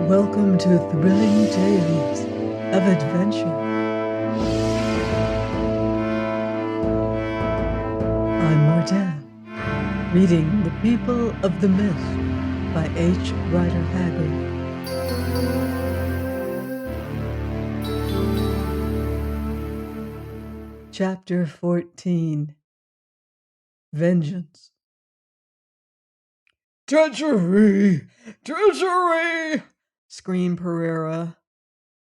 Welcome to Thrilling Tales of Adventure. I'm Martell, reading The People of the Mist by H. Rider Haggard. Chapter 14. Vengeance. Treachery! Treachery! Screamed Pereira.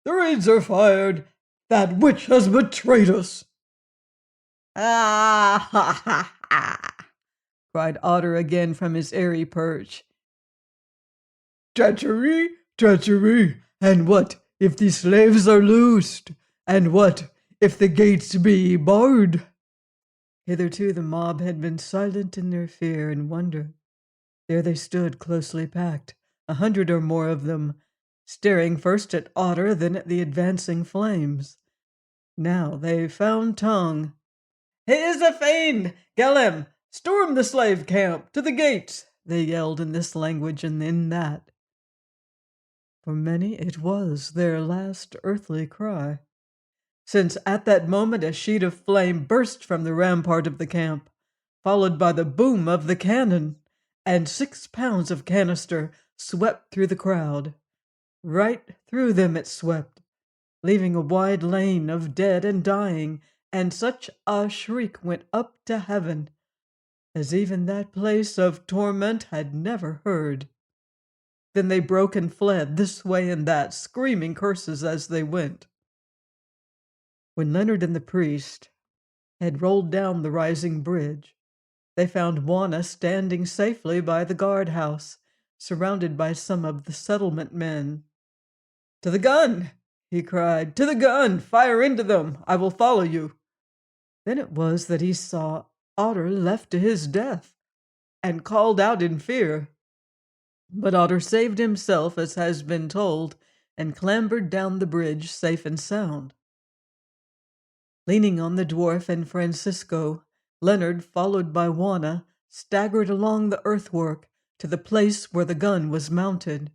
The reeds are fired! That witch has betrayed us! Ah, ha, ha, ha, cried Otter again from his airy perch. Treachery! Treachery! And what if the slaves are loosed? And what if the gates be barred? Hitherto the mob had been silent in their fear and wonder. There they stood, closely packed, 100 or more of them, staring first at Otter, then at the advancing flames. Now they found tongue. "He is a fiend! Kill him! Storm the slave camp! To the gates!" they yelled in this language and in that. For many it was their last earthly cry, since at that moment a sheet of flame burst from the rampart of the camp, followed by the boom of the cannon, and 6 pounds of canister swept through the crowd. Right through them it swept, leaving a wide lane of dead and dying, and such a shriek went up to heaven as even that place of torment had never heard. Then they broke and fled this way and that, screaming curses as they went. When Leonard and the priest had rolled down the rising bridge, they found Juana standing safely by the guardhouse, surrounded by some of the settlement men. "To the gun!" he cried. "To the gun! Fire into them! I will follow you." Then it was that he saw Otter left to his death, and called out in fear. But Otter saved himself, as has been told, and clambered down the bridge safe and sound. Leaning on the dwarf and Francisco, Leonard, followed by Juana, staggered along the earthwork to the place where the gun was mounted.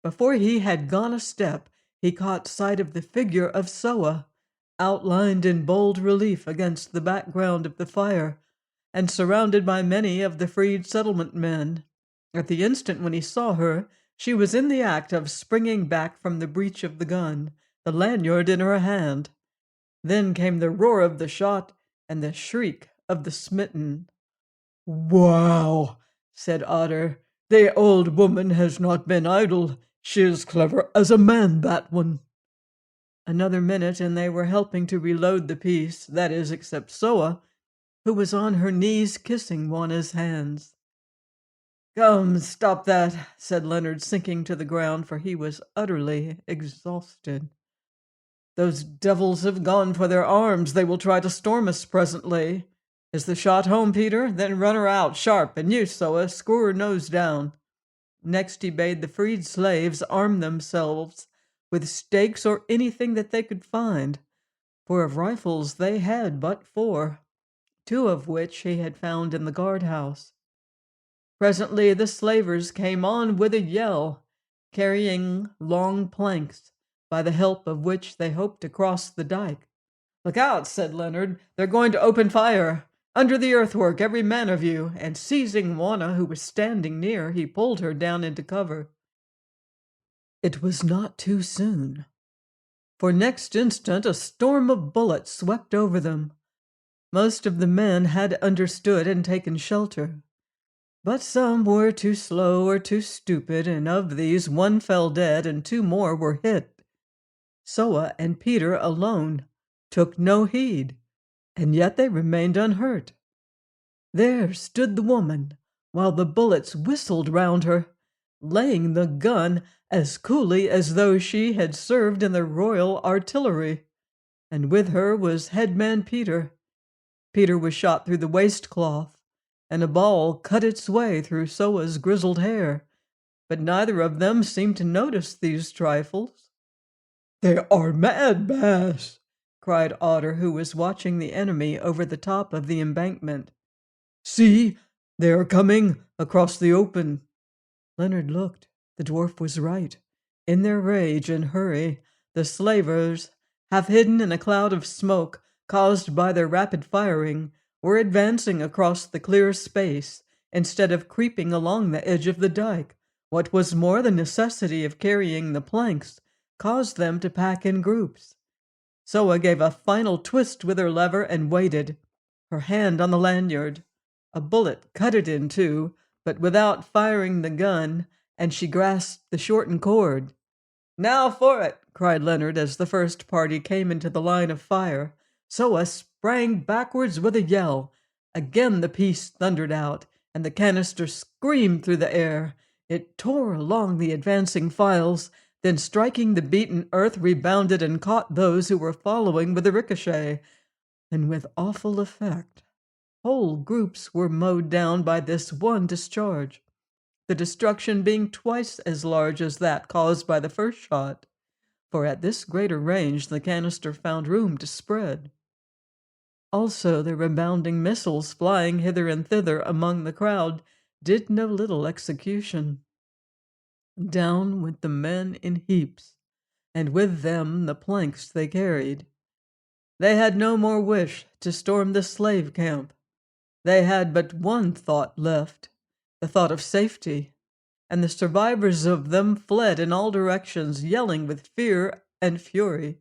Before he had gone a step, he caught sight of the figure of Soa, outlined in bold relief against the background of the fire, and surrounded by many of the freed settlement men. At the instant when he saw her, she was in the act of springing back from the breech of the gun, the lanyard in her hand. Then came the roar of the shot and the shriek of the smitten. "Wow!" said Otter. "The old woman has not been idle. She is clever as a man, that one." Another minute, and they were helping to reload the piece, that is, except Soa, who was on her knees kissing Juana's hands. "Come, stop that," said Leonard, sinking to the ground, for he was utterly exhausted. "Those devils have gone for their arms. They will try to storm us presently. Is the shot home, Peter? Then run her out, sharp, and you, Soa, screw her nose down." Next he bade the freed slaves arm themselves with stakes or anything that they could find, for of rifles they had but 4, 2 of which he had found in the guardhouse. Presently the slavers came on with a yell, carrying long planks, by the help of which they hoped to cross the dike. "Look out," said Leonard. "They're going to open fire. Under the earthwork, every man of you," and seizing Juana, who was standing near, he pulled her down into cover. It was not too soon, for next instant a storm of bullets swept over them. Most of the men had understood and taken shelter, but some were too slow or too stupid, and of these 1 fell dead and 2 more were hit. Soa and Peter alone took no heed, and yet they remained unhurt. There stood the woman, while the bullets whistled round her, laying the gun as coolly as though she had served in the Royal Artillery, and with her was headman Peter. Peter was shot through the waistcloth, and a ball cut its way through Soa's grizzled hair, but neither of them seemed to notice these trifles. "They are mad, Bass!" cried Otter, who was watching the enemy over the top of the embankment. "See, they are coming across the open." Leonard looked. The dwarf was right. In their rage and hurry, the slavers, half hidden in a cloud of smoke caused by their rapid firing, were advancing across the clear space instead of creeping along the edge of the dike. What was more, the necessity of carrying the planks caused them to pack in groups. Soa gave a final twist with her lever and waited, her hand on the lanyard. A bullet cut it in two, but without firing the gun, and she grasped the shortened cord. "Now for it!" cried Leonard as the first party came into the line of fire. Soa sprang backwards with a yell. Again the piece thundered out, and the canister screamed through the air. It tore along the advancing files, then striking the beaten earth rebounded and caught those who were following with a ricochet. And with awful effect, whole groups were mowed down by this one discharge, the destruction being twice as large as that caused by the first shot, for at this greater range the canister found room to spread. Also the rebounding missiles flying hither and thither among the crowd did no little execution. Down went the men in heaps, and with them the planks they carried. They had no more wish to storm the slave camp. They had but one thought left, the thought of safety, and the survivors of them fled in all directions, yelling with fear and fury.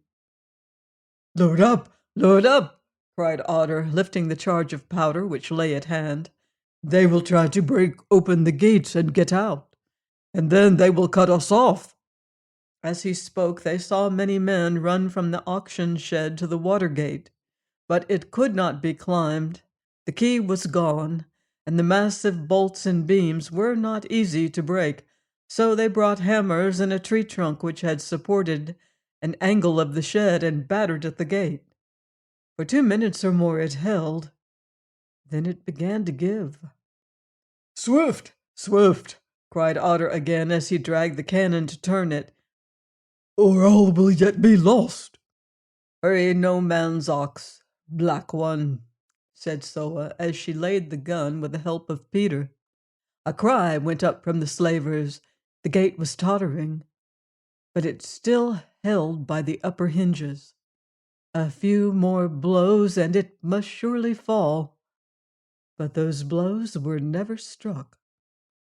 "Load up! Load up!" cried Otter, lifting the charge of powder which lay at hand. "They will try to break open the gates and get out, and then they will cut us off." As he spoke, they saw many men run from the auction shed to the water gate, but it could not be climbed. The key was gone, and the massive bolts and beams were not easy to break, so they brought hammers and a tree trunk which had supported an angle of the shed and battered at the gate. For 2 minutes or more it held. Then it began to give. "Swift! Swift!" cried Otter again as he dragged the cannon to turn it, "or all will yet be lost." "Hurry no man's ox, black one," said Soa as she laid the gun with the help of Peter. A cry went up from the slavers. The gate was tottering, but it still held by the upper hinges. A few more blows and it must surely fall. But those blows were never struck.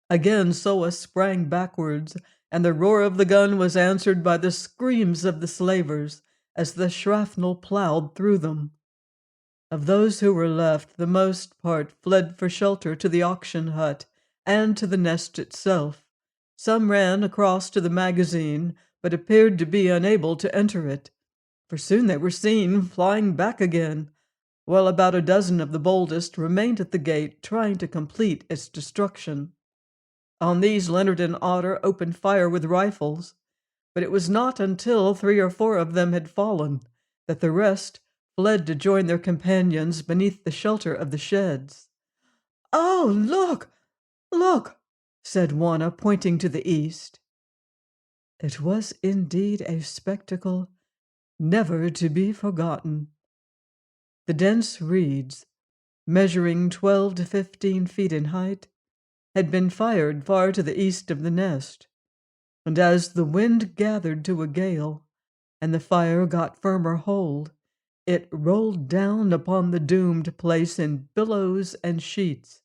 Again Soa sprang backwards, and the roar of the gun was answered by the screams of the slavers as the shrapnel plowed through them. Of those who were left, the most part fled for shelter to the auction hut and to the nest itself. Some ran across to the magazine, but appeared to be unable to enter it, for soon they were seen flying back again, while about a dozen of the boldest remained at the gate, trying to complete its destruction. On these Leonard and Otter opened fire with rifles, but it was not until 3 or 4 of them had fallen that the rest fled to join their companions beneath the shelter of the sheds. "Oh, look! Look!" said Juana, pointing to the east. It was indeed a spectacle never to be forgotten. The dense reeds, measuring 12 to 15 feet in height, had been fired far to the east of the nest, and as the wind gathered to a gale, and the fire got firmer hold, it rolled down upon the doomed place in billows and sheets,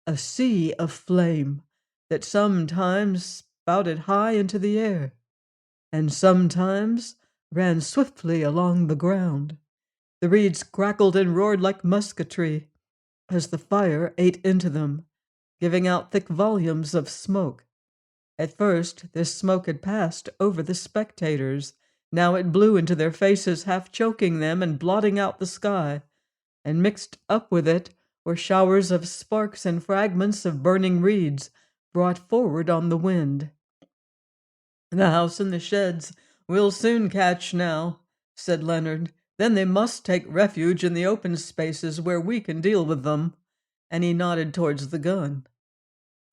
a sea of flame that sometimes spouted high into the air, and sometimes ran swiftly along the ground. The reeds crackled and roared like musketry as the fire ate into them, giving out thick volumes of smoke. At first, this smoke had passed over the spectators. Now it blew into their faces, half choking them and blotting out the sky, and mixed up with it were showers of sparks and fragments of burning reeds brought forward on the wind. "The house and the sheds will soon catch now," said Leonard. "Then they must take refuge in the open spaces where we can deal with them," and he nodded towards the gun.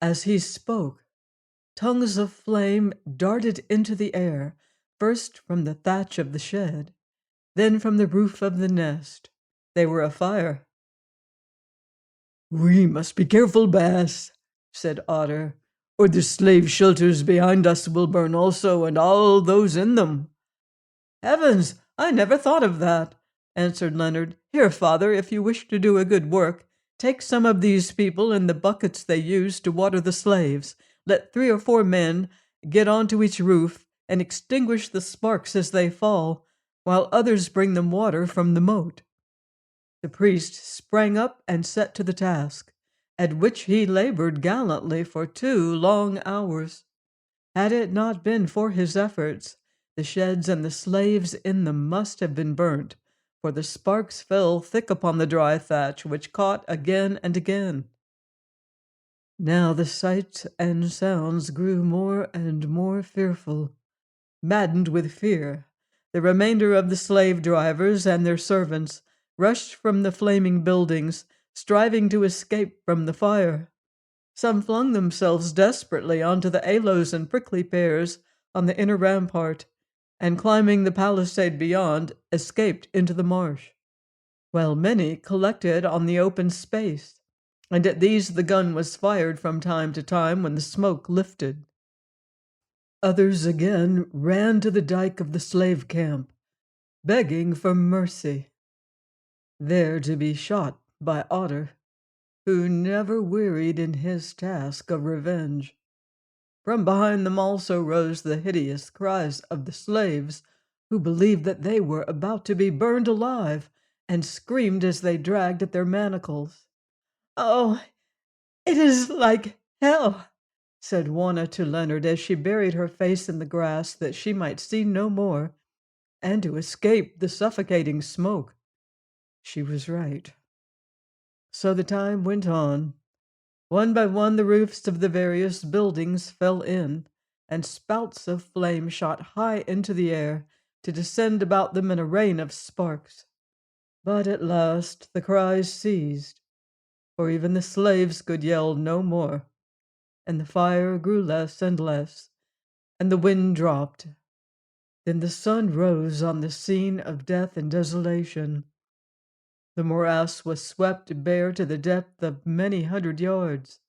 As he spoke, tongues of flame darted into the air, first from the thatch of the shed, then from the roof of the nest. They were afire. "We must be careful, Bass," said Otter, or the slave shelters behind us will burn also, and all those in them." "Heavens, I never thought of that," answered Leonard. "Here, father, if you wish to do a good work, take some of these people in the buckets they use to water the slaves. Let 3 or 4 men get onto each roof and extinguish the sparks as they fall, while others bring them water from the moat." The priest sprang up and set to the task, at which he labored gallantly for 2 long hours. Had it not been for his efforts, the sheds and the slaves in them must have been burnt, for the sparks fell thick upon the dry thatch, which caught again and again. Now the sights and sounds grew more and more fearful. Maddened with fear, the remainder of the slave drivers and their servants rushed from the flaming buildings, striving to escape from the fire. Some flung themselves desperately onto the aloes and prickly pears on the inner rampart, and climbing the palisade beyond, escaped into the marsh, while many collected on the open space, and at these the gun was fired from time to time when the smoke lifted. Others again ran to the dike of the slave camp, begging for mercy, there to be shot by Otter, who never wearied in his task of revenge. From behind them also rose the hideous cries of the slaves, who believed that they were about to be burned alive, and screamed as they dragged at their manacles. "Oh, it is like hell," said Juana to Leonard as she buried her face in the grass that she might see no more, and to escape the suffocating smoke. She was right. So the time went on. One by one the roofs of the various buildings fell in, and spouts of flame shot high into the air to descend about them in a rain of sparks. But at last the cries ceased, for even the slaves could yell no more, and the fire grew less and less, and the wind dropped. Then the sun rose on the scene of death and desolation. The morass was swept bare to the depth of many 100 yards,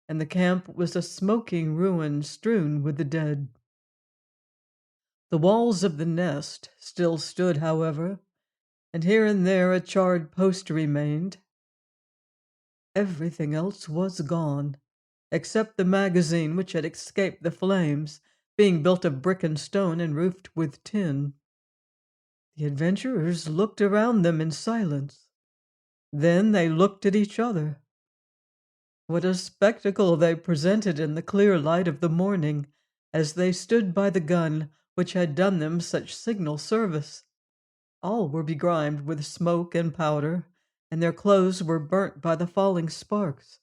and the camp was a smoking ruin strewn with the dead. The walls of the nest still stood, however, and here and there a charred post remained. Everything else was gone, except the magazine which had escaped the flames, being built of brick and stone and roofed with tin. The adventurers looked around them in silence. Then they looked at each other. What a spectacle they presented in the clear light of the morning, as they stood by the gun which had done them such signal service. All were begrimed with smoke and powder, and their clothes were burnt by the falling sparks.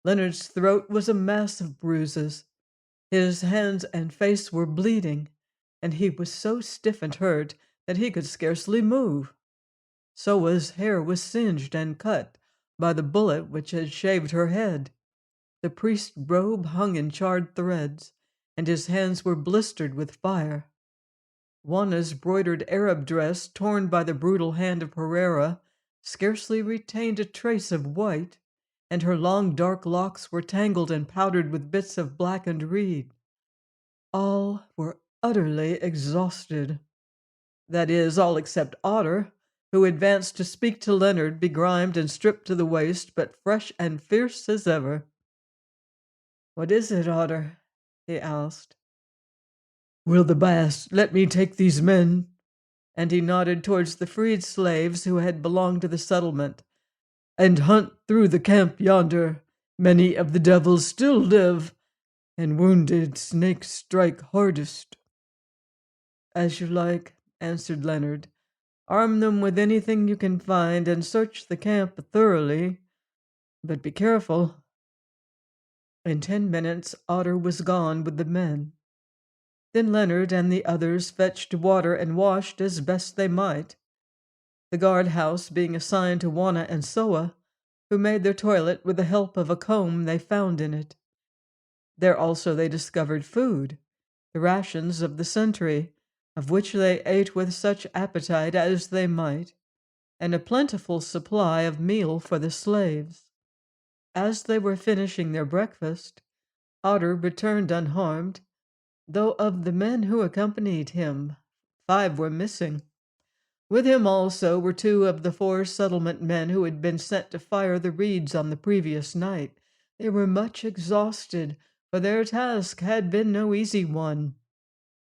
Leonard's throat was a mass of bruises. His hands and face were bleeding, and he was so stiff and hurt that he could scarcely move. Soa's hair was singed and cut by the bullet which had shaved her head. The priest's robe hung in charred threads, and his hands were blistered with fire. Juana's broidered Arab dress, torn by the brutal hand of Herrera, scarcely retained a trace of white, and her long dark locks were tangled and powdered with bits of blackened reed. All were utterly exhausted. That is, all except Otter, who advanced to speak to Leonard, begrimed and stripped to the waist, but fresh and fierce as ever. "What is it, Otter?" he asked. "Will the baas let me take these men?" And he nodded towards the freed slaves who had belonged to the settlement. "And hunt through the camp yonder. Many of the devils still live, and wounded snakes strike hardest." "As you like," answered Leonard. "Arm them with anything you can find, and search the camp thoroughly. But be careful." In 10 minutes Otter was gone with the men. Then Leonard and the others fetched water and washed as best they might, the guard-house being assigned to Juana and Soa, who made their toilet with the help of a comb they found in it. There also they discovered food, the rations of the sentry, of which they ate with such appetite as they might, and a plentiful supply of meal for the slaves. As they were finishing their breakfast, Otter returned unharmed, though of the men who accompanied him, 5 were missing. With him also were 2 of the 4 settlement men who had been sent to fire the reeds on the previous night. They were much exhausted, for their task had been no easy one.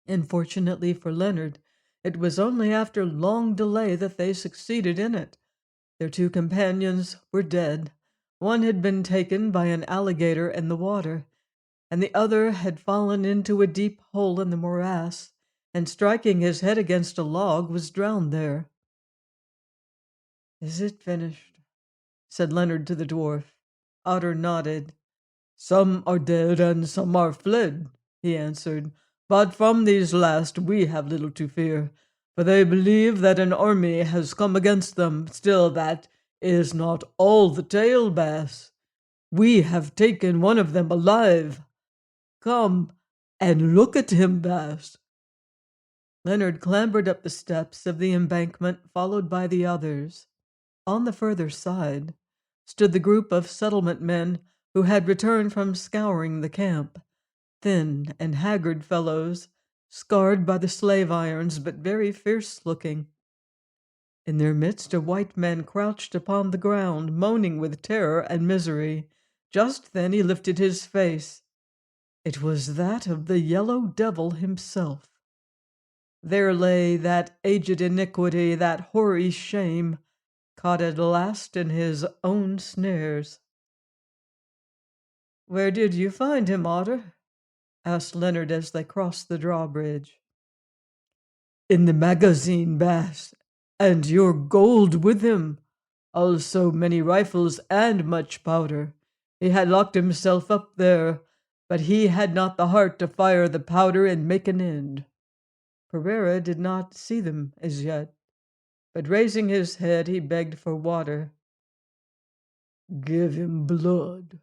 And fortunately for Leonard, it was only after long delay that they succeeded in it. Their 2 companions were dead. One had been taken by an alligator in the water, and the other had fallen into a deep hole in the morass, and striking his head against a log was drowned there. "Is it finished?" said Leonard to the dwarf. Otter nodded. "Some are dead and some are fled," he answered. "But from these last we have little to fear, for they believe that an army has come against them. Still, that is not all the tale, Bass. We have taken one of them alive. Come and look at him, Bass." Leonard clambered up the steps of the embankment, followed by the others. On the further side stood the group of settlement men who had returned from scouring the camp, thin and haggard fellows, scarred by the slave irons, but very fierce-looking. In their midst a white man crouched upon the ground, moaning with terror and misery. Just then he lifted his face. It was that of the Yellow Devil himself. There lay that aged iniquity, that hoary shame, caught at last in his own snares. "Where did you find him, Otter?" asked Leonard as they crossed the drawbridge. "In the magazine, Bass, and your gold with him. Also many rifles and much powder. He had locked himself up there, but he had not the heart to fire the powder and make an end." Pereira did not see them as yet, but raising his head he begged for water. "Give him blood,"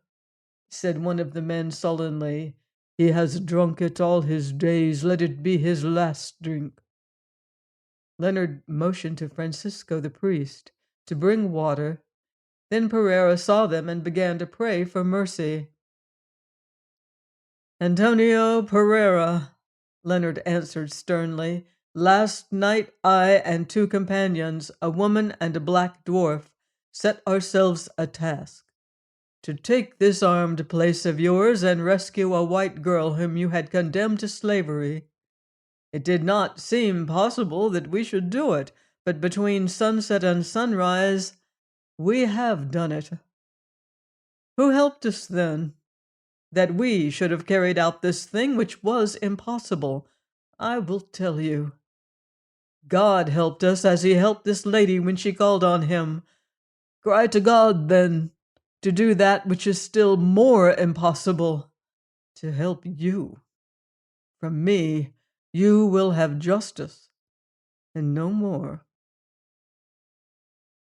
said one of the men sullenly. "He has drunk it all his days. Let it be his last drink." Leonard motioned to Francisco the priest to bring water. Then Pereira saw them and began to pray for mercy. "Antonio Pereira," Leonard answered sternly, "last night I and 2 companions, a woman and a black dwarf, set ourselves a task to take this armed place of yours and rescue a white girl whom you had condemned to slavery. It did not seem possible that we should do it, but between sunset and sunrise we have done it. Who helped us then? That we should have carried out this thing which was impossible, I will tell you. God helped us as he helped this lady when she called on him. Cry to God, then, to do that which is still more impossible, to help you. From me you will have justice, and no more."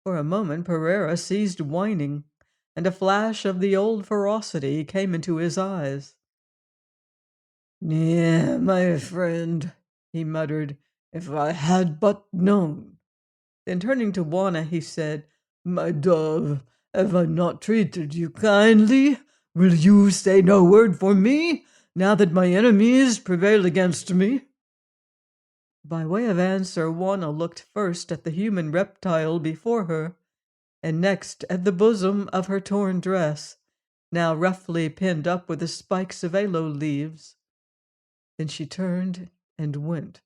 For a moment Pereira ceased whining, and a flash of the old ferocity came into his eyes. "Yeah, my friend," he muttered, "if I had but known." Then turning to Juana, he said, "My dove, have I not treated you kindly? Will you say no word for me, now that my enemies prevail against me?" By way of answer, Juana looked first at the human reptile before her, and next at the bosom of her torn dress, now roughly pinned up with the spikes of aloe leaves. Then she turned and went.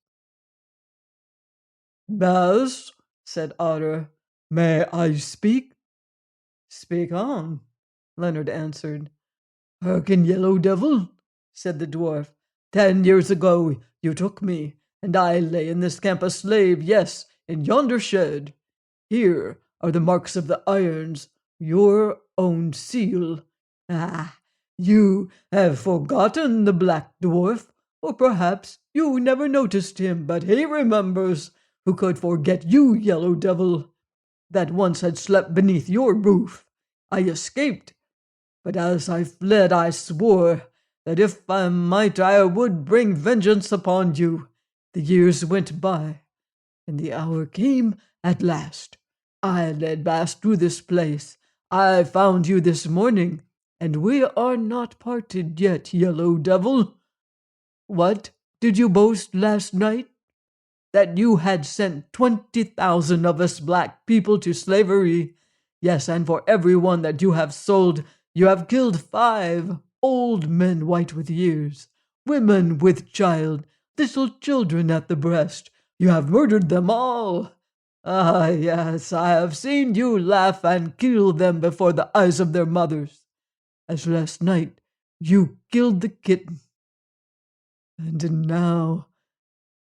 "Bass," said Otter, "may I speak?" "Speak on," Leonard answered. "Hearken, Yellow Devil," said the dwarf. 10 years ago you took me, and I lay in this camp a slave, yes, in yonder shed. Here are the marks of the irons, your own seal. Ah, you have forgotten the black dwarf, or perhaps you never noticed him, but he remembers. Who could forget you, Yellow Devil, that once had slept beneath your roof? I escaped, but as I fled I swore that if I might I would bring vengeance upon you. The years went by, and the hour came at last. I led Bass through this place. I found you this morning. and we are not parted yet, yellow devil. What did you boast last night? That you had sent 20,000 of us black people to slavery. Yes, and for every one that you have sold, you have killed 5 old men white with years, women with child, little children at the breast. You have murdered them all. Ah, yes, I have seen you laugh and kill them before the eyes of their mothers, as last night you killed the kitten. And now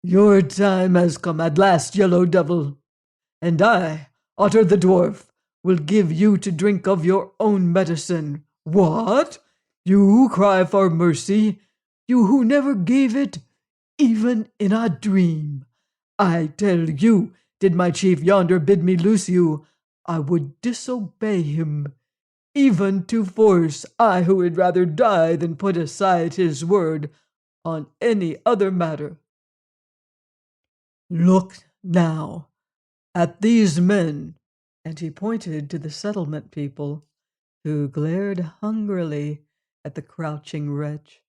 your time has come at last, yellow devil, and I, Otter the dwarf, will give you to drink of your own medicine. What? You cry for mercy? You who never gave it, even in a dream. I tell you, did my chief yonder bid me loose you, I would disobey him. Even to force, I who would rather die than put aside his word on any other matter. Look now at these men, and he pointed to the settlement people, who glared hungrily at the crouching wretch,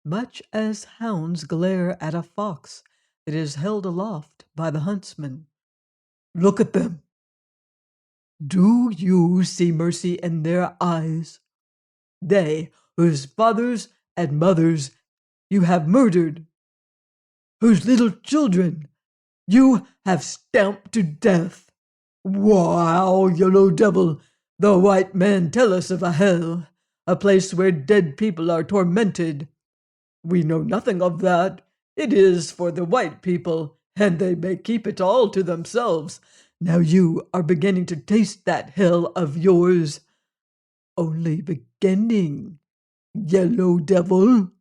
much as hounds glare at a fox that is held aloft by the huntsman. Look at them. Do you see mercy in their eyes? They, whose fathers and mothers you have murdered, whose little children you have stamped to death. Wow, yellow devil, the white men tell us of a hell, a place where dead people are tormented. We know nothing of that. It is for the white people, and they may keep it all to themselves. Now you are beginning to taste that hell of yours. Only beginning, yellow devil.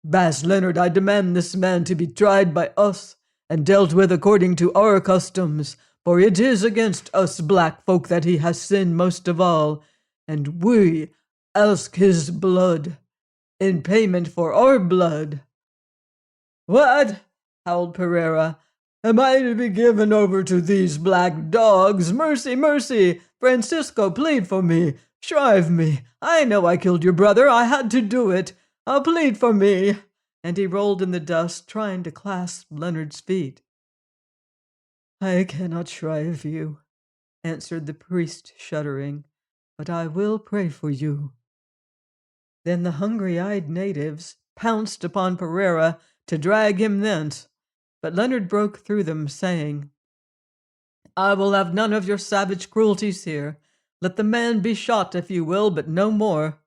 Bass Leonard, I demand this man to be tried by us and dealt with according to our customs, for it is against us black folk that he has sinned most of all, and we ask his blood in payment for our blood. What? Howled Pereira. Am I to be given over to these black dogs? Mercy, mercy! Francisco, plead for me. Shrive me. I know I killed your brother. I had to do it. Plead for me. And he rolled in the dust, trying to clasp Leonard's feet. I cannot shrive you, answered the priest, shuddering, but I will pray for you. Then the hungry-eyed natives pounced upon Pereira to drag him thence, but Leonard broke through them, saying, I will have none of your savage cruelties here. Let the man be shot if you will, but no more.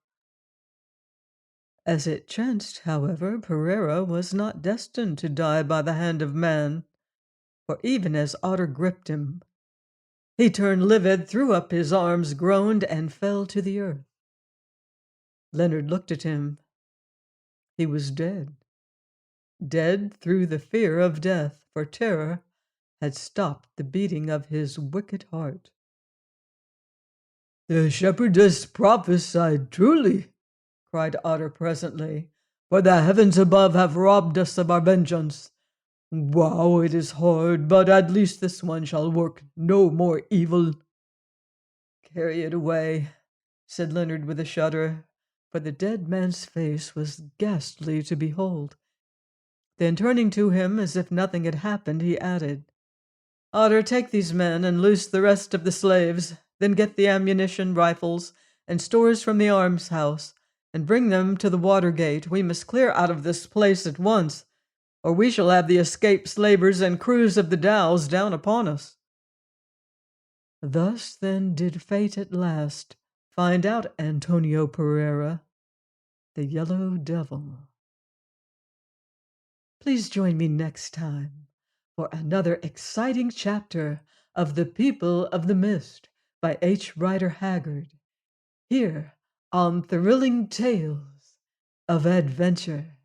As it chanced, however, Pereira was not destined to die by the hand of man, for even as Otter gripped him, he turned livid, threw up his arms, groaned, and fell to the earth. Leonard looked at him. He was dead. Dead through the fear of death, for terror had stopped the beating of his wicked heart. The shepherdess prophesied truly, cried Otter presently, for the heavens above have robbed us of our vengeance. Wow, it is hard, but at least this one shall work no more evil. Carry it away, said Leonard with a shudder, for the dead man's face was ghastly to behold. Then turning to him as if nothing had happened, he added, Otter, take these men and loose the rest of the slaves, then get the ammunition, rifles, and stores from the almshouse, and bring them to the water gate. We must clear out of this place at once, or we shall have the escaped slavers and crews of the dhows down upon us. Thus then did fate at last find out Antonio Pereira, the Yellow Devil. Please join me next time for another exciting chapter of The People of the Mist by H. Rider Haggard, here on Thrilling Tales of Adventure.